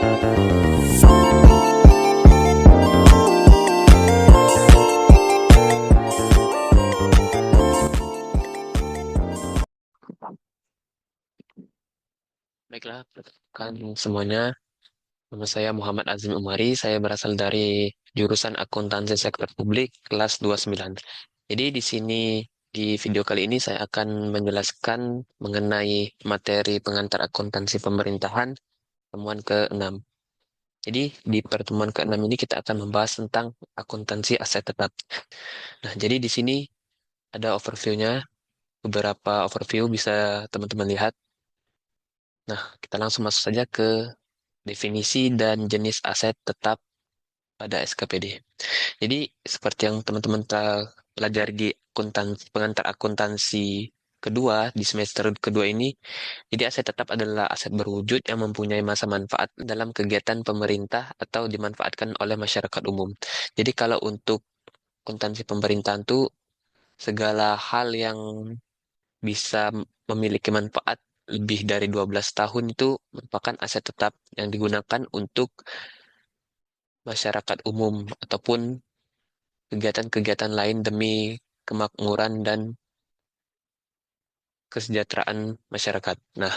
Baiklah, perkenalkan semuanya. Nama saya Muhammad Azim Umari. Saya berasal dari jurusan Akuntansi Sektor Publik kelas 29. Jadi di sini di video kali ini saya akan menjelaskan mengenai materi pengantar akuntansi pemerintahan pertemuan ke-6. Jadi di pertemuan ke-6 ini kita akan membahas tentang akuntansi aset tetap. Nah, jadi di sini ada overview-nya, beberapa overview bisa teman-teman lihat. Nah, kita langsung masuk saja ke definisi dan jenis aset tetap pada SKPD. Jadi seperti yang teman-teman telah pelajari di pengantar akuntansi kedua di semester kedua ini, jadi aset tetap adalah aset berwujud yang mempunyai masa manfaat dalam kegiatan pemerintah atau dimanfaatkan oleh masyarakat umum. Jadi kalau untuk akuntansi pemerintahan itu segala hal yang bisa memiliki manfaat lebih dari 12 tahun itu merupakan aset tetap yang digunakan untuk masyarakat umum ataupun kegiatan-kegiatan lain demi kemakmuran dan kesejahteraan masyarakat. Nah,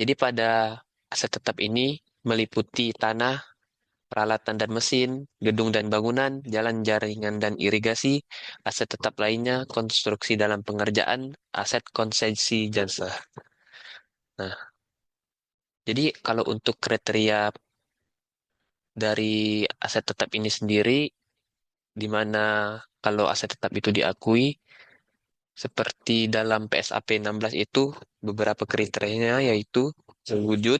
jadi pada aset tetap ini meliputi tanah, peralatan dan mesin, gedung dan bangunan, jalan jaringan dan irigasi, aset tetap lainnya, konstruksi dalam pengerjaan, aset konsesi jasa. Nah, jadi kalau untuk kriteria dari aset tetap ini sendiri, di mana kalau aset tetap itu diakui, seperti dalam PSAP 16 itu, beberapa kriterianya yaitu terwujud,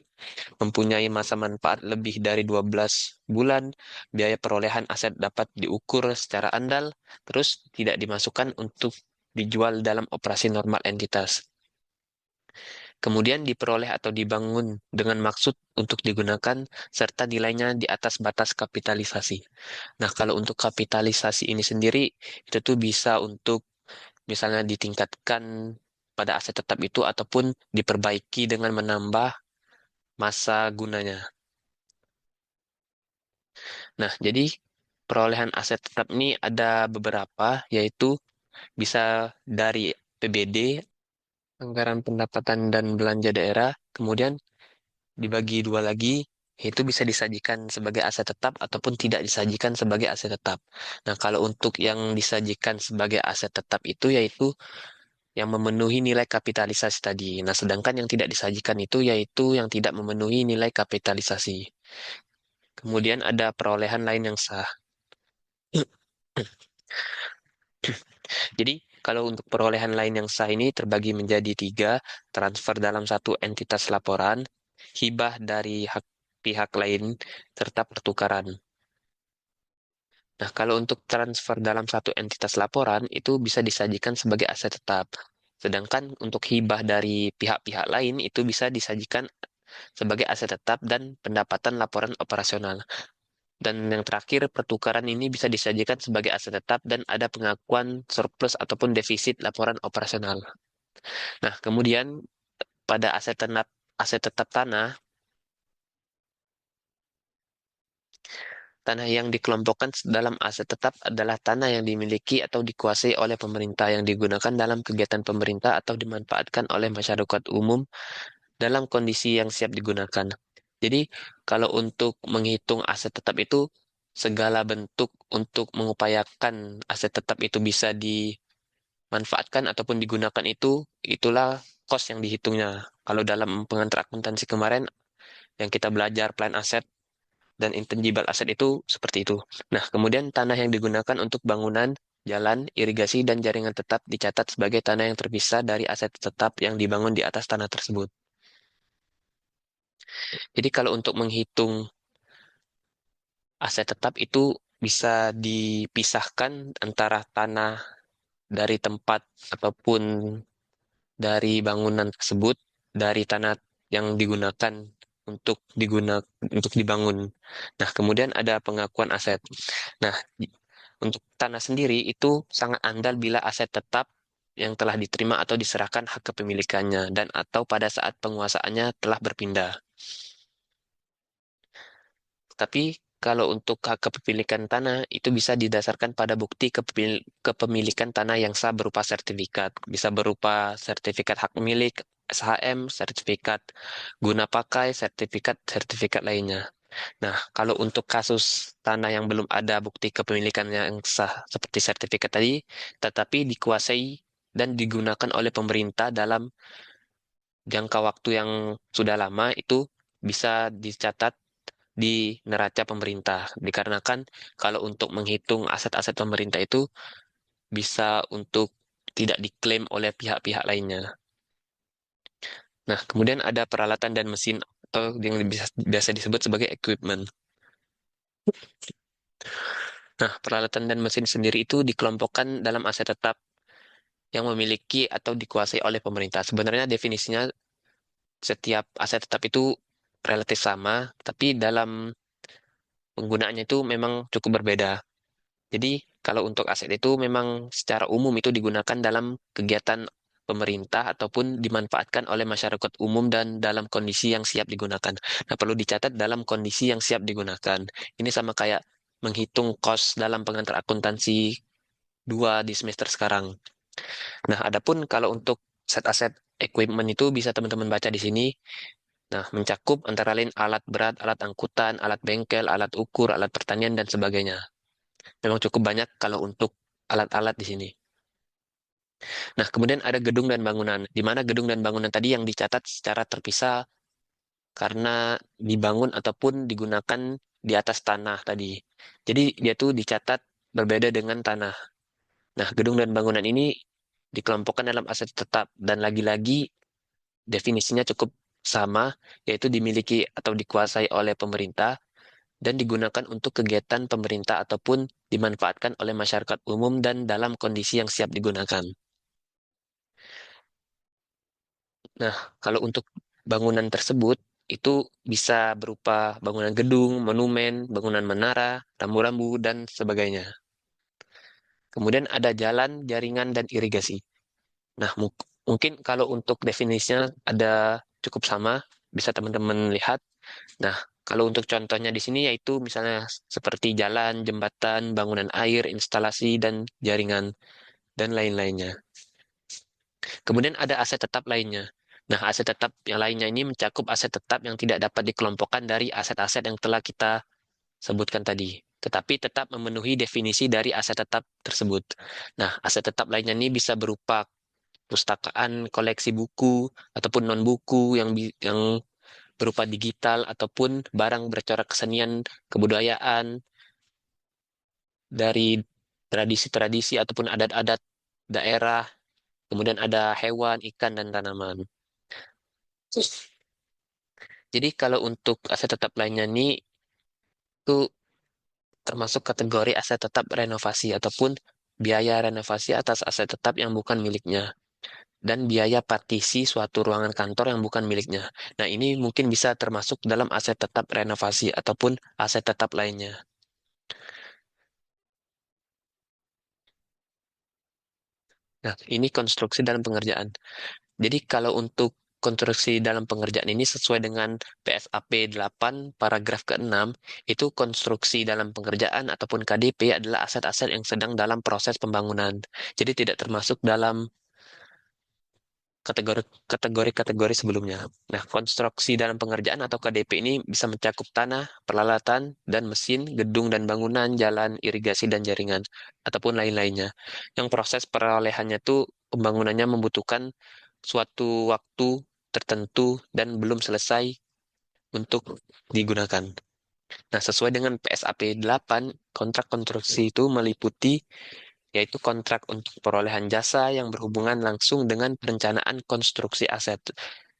mempunyai masa manfaat lebih dari 12 bulan, biaya perolehan aset dapat diukur secara andal, terus tidak dimasukkan untuk dijual dalam operasi normal entitas. Kemudian diperoleh atau dibangun dengan maksud untuk digunakan, serta nilainya di atas batas kapitalisasi. Nah, kalau untuk kapitalisasi ini sendiri, itu tuh bisa untuk misalnya ditingkatkan pada aset tetap itu ataupun diperbaiki dengan menambah masa gunanya. Nah, jadi perolehan aset tetap ini ada beberapa, yaitu bisa dari PBD, anggaran pendapatan dan belanja daerah, kemudian dibagi dua lagi, yaitu bisa disajikan sebagai aset tetap ataupun tidak disajikan sebagai aset tetap. Nah, kalau untuk yang disajikan sebagai aset tetap itu yaitu yang memenuhi nilai kapitalisasi tadi. Nah, sedangkan yang tidak disajikan itu yaitu yang tidak memenuhi nilai kapitalisasi. Kemudian ada perolehan lain yang sah. Jadi, kalau untuk perolehan lain yang sah ini terbagi menjadi tiga, transfer dalam satu entitas laporan, hibah dari hak pihak lain, serta pertukaran. Nah, kalau untuk transfer dalam satu entitas laporan, itu bisa disajikan sebagai aset tetap. Sedangkan untuk hibah dari pihak-pihak lain, itu bisa disajikan sebagai aset tetap dan pendapatan laporan operasional. Dan yang terakhir, pertukaran ini bisa disajikan sebagai aset tetap dan ada pengakuan surplus ataupun defisit laporan operasional. Nah, kemudian pada aset tetap tanah, tanah yang dikelompokkan dalam aset tetap adalah tanah yang dimiliki atau dikuasai oleh pemerintah yang digunakan dalam kegiatan pemerintah atau dimanfaatkan oleh masyarakat umum dalam kondisi yang siap digunakan. Jadi, kalau untuk menghitung aset tetap itu, segala bentuk untuk mengupayakan aset tetap itu bisa dimanfaatkan ataupun digunakan itulah cost yang dihitungnya. Kalau dalam pengantar akuntansi kemarin, yang kita belajar plan aset dan intangible aset itu seperti itu. Nah, kemudian tanah yang digunakan untuk bangunan, jalan, irigasi, dan jaringan tetap dicatat sebagai tanah yang terpisah dari aset tetap yang dibangun di atas tanah tersebut. Jadi kalau untuk menghitung aset tetap itu bisa dipisahkan antara tanah dari tempat ataupun dari bangunan tersebut dari tanah yang digunakan untuk dibangun. Nah, kemudian ada pengakuan aset. Nah, untuk tanah sendiri itu sangat andal bila aset tetap yang telah diterima atau diserahkan hak kepemilikannya dan atau pada saat penguasaannya telah berpindah. Tapi kalau untuk hak kepemilikan tanah itu bisa didasarkan pada bukti kepemilikan tanah yang sah berupa sertifikat. Bisa berupa sertifikat hak milik, SHM, sertifikat guna pakai, sertifikat lainnya. Nah, kalau untuk kasus tanah yang belum ada bukti kepemilikannya yang sah seperti sertifikat tadi, tetapi dikuasai dan digunakan oleh pemerintah dalam jangka waktu yang sudah lama, itu bisa dicatat di neraca pemerintah. Dikarenakan kalau untuk menghitung aset-aset pemerintah itu bisa untuk tidak diklaim oleh pihak-pihak lainnya. Nah, kemudian ada peralatan dan mesin atau yang biasa disebut sebagai equipment. Nah, peralatan dan mesin sendiri itu dikelompokkan dalam aset tetap yang memiliki atau dikuasai oleh pemerintah. Sebenarnya definisinya setiap aset tetap itu relatif sama, tapi dalam penggunaannya itu memang cukup berbeda. Jadi, kalau untuk aset itu memang secara umum itu digunakan dalam kegiatan pemerintah ataupun dimanfaatkan oleh masyarakat umum dan dalam kondisi yang siap digunakan. Nah, perlu dicatat dalam kondisi yang siap digunakan. Ini sama kayak menghitung kos dalam pengantar akuntansi 2 di semester sekarang. Nah, adapun kalau untuk set aset equipment itu bisa teman-teman baca di sini. Nah, mencakup antara lain alat berat, alat angkutan, alat bengkel, alat ukur, alat pertanian, dan sebagainya. Memang cukup banyak kalau untuk alat-alat di sini. Nah, kemudian ada gedung dan bangunan, di mana gedung dan bangunan tadi yang dicatat secara terpisah karena dibangun ataupun digunakan di atas tanah tadi. Jadi dia tuh dicatat berbeda dengan tanah. Nah, gedung dan bangunan ini dikelompokkan dalam aset tetap dan lagi-lagi definisinya cukup sama, yaitu dimiliki atau dikuasai oleh pemerintah dan digunakan untuk kegiatan pemerintah ataupun dimanfaatkan oleh masyarakat umum dan dalam kondisi yang siap digunakan. Nah, kalau untuk bangunan tersebut, itu bisa berupa bangunan gedung, monumen, bangunan menara, rambu-rambu, dan sebagainya. Kemudian ada jalan, jaringan, dan irigasi. Nah, mungkin kalau untuk definisinya ada cukup sama, bisa teman-teman lihat. Nah, kalau untuk contohnya di sini yaitu misalnya seperti jalan, jembatan, bangunan air, instalasi, dan jaringan, dan lain-lainnya. Kemudian ada aset tetap lainnya. Nah, aset tetap yang lainnya ini mencakup aset tetap yang tidak dapat dikelompokkan dari aset-aset yang telah kita sebutkan tadi, tetapi tetap memenuhi definisi dari aset tetap tersebut. Nah, aset tetap lainnya ini bisa berupa pustakaan, koleksi buku, ataupun non-buku yang berupa digital, ataupun barang bercorak kesenian, kebudayaan, dari tradisi-tradisi ataupun adat-adat daerah, kemudian ada hewan, ikan, dan tanaman. Jadi kalau untuk aset tetap lainnya ini itu termasuk kategori aset tetap renovasi ataupun biaya renovasi atas aset tetap yang bukan miliknya dan biaya partisi suatu ruangan kantor yang bukan miliknya. Nah, ini mungkin bisa termasuk dalam aset tetap renovasi ataupun aset tetap lainnya. Nah, ini konstruksi dalam pengerjaan. Jadi kalau untuk konstruksi dalam pengerjaan ini sesuai dengan PSAP 8 paragraf ke-6, itu konstruksi dalam pengerjaan ataupun KDP adalah aset-aset yang sedang dalam proses pembangunan. Jadi tidak termasuk dalam kategori sebelumnya. Nah, konstruksi dalam pengerjaan atau KDP ini bisa mencakup tanah, peralatan, dan mesin, gedung dan bangunan, jalan, irigasi, dan jaringan, ataupun lain-lainnya. Yang proses perolehannya itu pembangunannya membutuhkan suatu waktu tertentu dan belum selesai untuk digunakan. Nah, sesuai dengan PSAP 8, kontrak konstruksi itu meliputi yaitu kontrak untuk perolehan jasa yang berhubungan langsung dengan perencanaan konstruksi aset,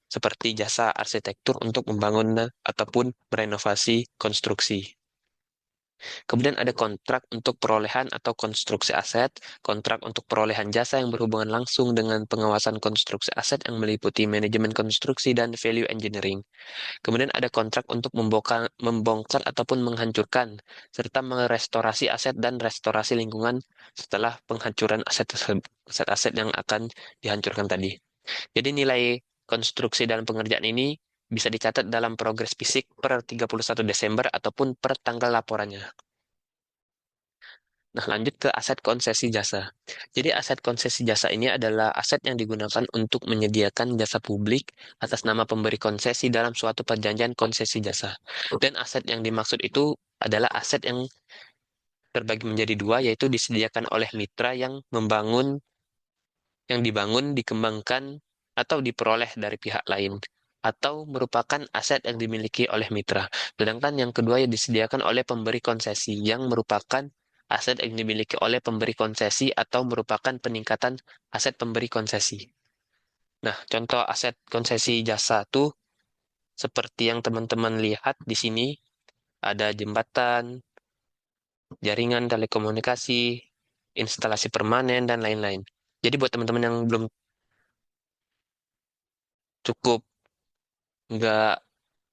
seperti jasa arsitektur untuk membangun ataupun merenovasi konstruksi. Kemudian ada kontrak untuk perolehan atau konstruksi aset, kontrak untuk perolehan jasa yang berhubungan langsung dengan pengawasan konstruksi aset yang meliputi manajemen konstruksi dan value engineering. Kemudian ada kontrak untuk membongkar ataupun menghancurkan, serta merestorasi aset dan restorasi lingkungan setelah penghancuran aset-aset yang akan dihancurkan tadi. Jadi nilai konstruksi dalam pengerjaan ini bisa dicatat dalam progres fisik per 31 Desember ataupun per tanggal laporannya. Nah, lanjut ke aset konsesi jasa. Jadi, aset konsesi jasa ini adalah aset yang digunakan untuk menyediakan jasa publik atas nama pemberi konsesi dalam suatu perjanjian konsesi jasa. Dan aset yang dimaksud itu adalah aset yang terbagi menjadi dua, yaitu disediakan oleh mitra yang dibangun, dikembangkan, atau diperoleh dari pihak lain, atau merupakan aset yang dimiliki oleh mitra. Sedangkan yang kedua yang disediakan oleh pemberi konsesi, yang merupakan aset yang dimiliki oleh pemberi konsesi atau merupakan peningkatan aset pemberi konsesi. Nah, contoh aset konsesi jasa itu seperti yang teman-teman lihat di sini, ada jembatan, jaringan telekomunikasi, instalasi permanen, dan lain-lain. Jadi buat teman-teman yang belum cukup nggak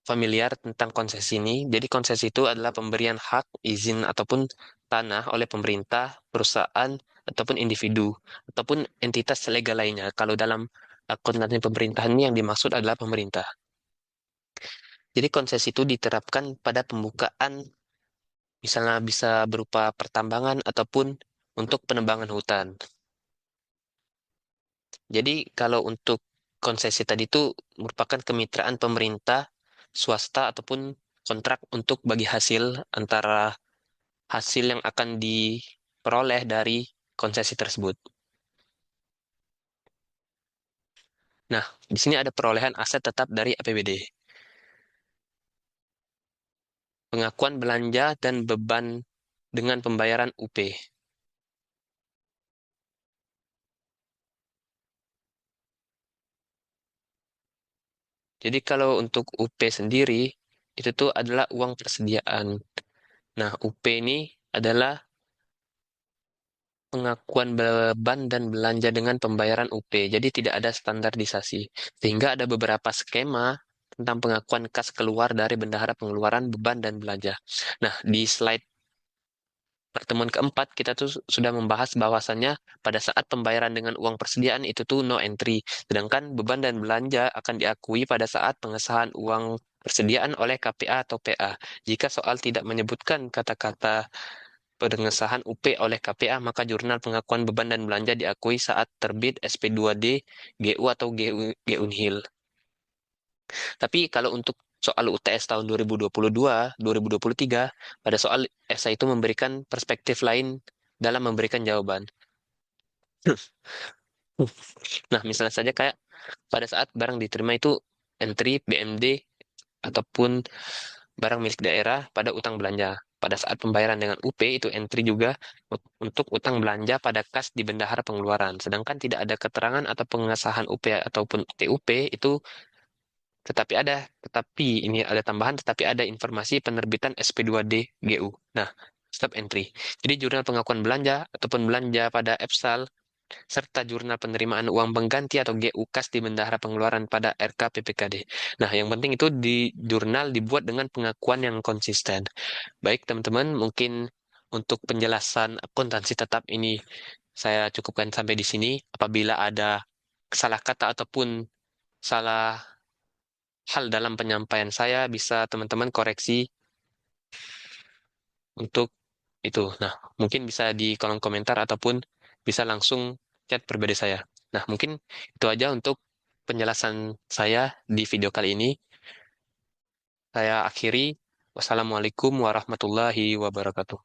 familiar tentang konsesi ini, jadi konsesi itu adalah pemberian hak, izin, ataupun tanah oleh pemerintah, perusahaan, ataupun individu, ataupun entitas legal lainnya. Kalau dalam akuntansi pemerintahan ini yang dimaksud adalah pemerintah. Jadi konsesi itu diterapkan pada pembukaan, misalnya bisa berupa pertambangan ataupun untuk penebangan hutan. Jadi kalau untuk konsesi tadi itu merupakan kemitraan pemerintah, swasta, ataupun kontrak untuk bagi hasil antara hasil yang akan diperoleh dari konsesi tersebut. Nah, di sini ada perolehan aset tetap dari APBD. Pengakuan belanja dan beban dengan pembayaran UP. Jadi kalau untuk UP sendiri, itu tuh adalah uang persediaan. Nah, UP ini adalah pengakuan beban dan belanja dengan pembayaran UP. Jadi tidak ada standarisasi. Sehingga ada beberapa skema tentang pengakuan kas keluar dari bendahara pengeluaran beban dan belanja. Nah, di slide pertemuan keempat kita tuh sudah membahas bahwasannya pada saat pembayaran dengan uang persediaan itu tuh no entry. Sedangkan beban dan belanja akan diakui pada saat pengesahan uang persediaan oleh KPA atau PA. Jika soal tidak menyebutkan kata-kata pengesahan UP oleh KPA, maka jurnal pengakuan beban dan belanja diakui saat terbit SP2D, GU atau GU nihil. Tapi kalau untuk soal UTS tahun 2022, 2023, pada soal esai itu memberikan perspektif lain dalam memberikan jawaban. Nah, misalnya saja kayak pada saat barang diterima itu entry BMD ataupun barang milik daerah pada utang belanja. Pada saat pembayaran dengan UP itu entry juga untuk utang belanja pada kas di bendahara pengeluaran. Sedangkan tidak ada keterangan atau pengesahan UP ataupun TUP itu tetapi ini ada tambahan, tetapi ada informasi penerbitan SP2D GU. Nah, stop entry. Jadi jurnal pengakuan belanja ataupun belanja pada EPSAL serta jurnal penerimaan uang pengganti atau GU kas di bendahara pengeluaran pada RK PPKD. Nah, yang penting itu di jurnal dibuat dengan pengakuan yang konsisten. Baik, teman-teman, mungkin untuk penjelasan akuntansi tetap ini saya cukupkan sampai di sini. Apabila ada salah kata ataupun salah hal dalam penyampaian saya, bisa teman-teman koreksi untuk itu. Nah, mungkin bisa di kolom komentar ataupun bisa langsung chat pribadi saya. Nah, mungkin itu aja untuk penjelasan saya di video kali ini. Saya akhiri. Wassalamualaikum warahmatullahi wabarakatuh.